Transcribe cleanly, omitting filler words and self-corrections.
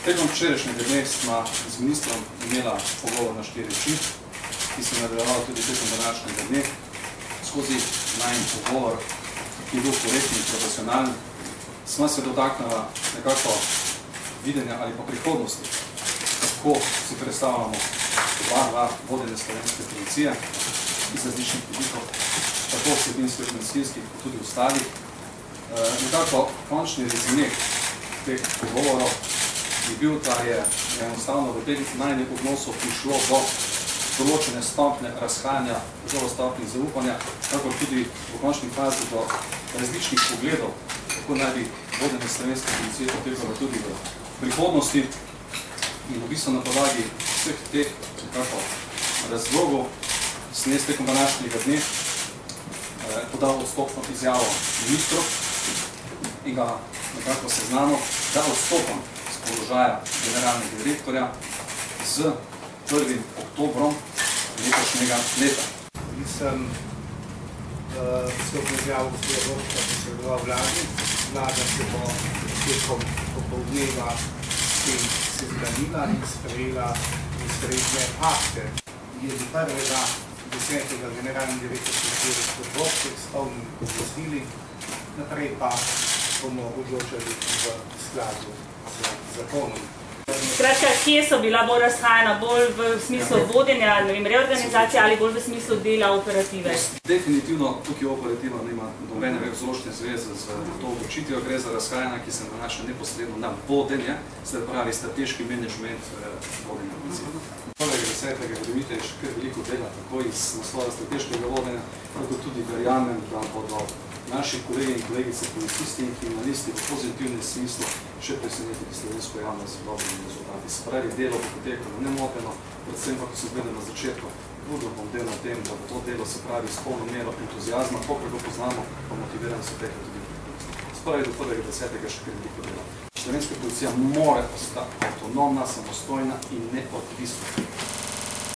Tekom včerajšnjega dne sva z ministrom imela pogovor na 4 oči, ki se nadaljeval tudi tekom današnjega dne. Skozi najin pogovor, ki je bil korektni in profesionalen, sva se dotaknila nekako videnja ali pa prihodnosti, kako si predstavljamo dva vodenja slovenske policije iz različnih vidikov, tako vsebinskih, organizacijskih, kot tudi ostalih. Nekako končni rezime teh pogovorov je bil, da je enostavno v teh najnih odnosov prišlo do določene stopnje razhajanja, do stopnje zaupanja, tako tudi v končni fazi do različnih pogledov, kako naj bi vodenje slovenske policije potekalo tudi v prihodnosti. In v bistvu na podlagi vseh teh razlogov sem jaz tekom današnjega dne podal odstopno izjavo ministru in ga nekako seznanil, da odstopam z položaja generalnega direktorja z 1. oktobrom letošnjega leta. Nisem odstopno izjavo gospoda Borčka posredoval vladi. Vlada se bo tekom popoldneva s tem seznanila in sprejela ustrezne akte. Je do 1.10. generalni direktor policije gospod Borček s polnimi pooblastili, naprej pa bomo odločali v skladu z zakonom. Skratka, kje so bila bolj razhajana, bolj v smislu vodenja, reorganizacije ali bolj v smislu dela operative? Definitivno tukaj operativno nima nobene vzročne zveze z to odločitvijo. Gre za razhajanja, ki se nanaša neposredno na vodenje, se pravi strateški menedžment vodenja policije. 1.10. verjemite, je še kar veliko dela, tako iz naslova strateškega vodenja, tako tudi verjamem, da bodo naši kolegi in kolegice policisti in kriminalisti v pozitivnem smislu še presenetili slovensko javnost z dobrimi rezultati. Se pravi, delo bo potekalo nemoteno, predvsem pa, ko se gleda na začetku, budno bom delal na tem, da bo to delo, se pravi, s polno mero entuzijazma, koliko ga poznamo, pa motivirano se teklo tudi v prihodnosti. Se pravi, do 1.10. še kar veliko dela. Slovenska policija mora ostati avtonomna, samostojna in neodvisna.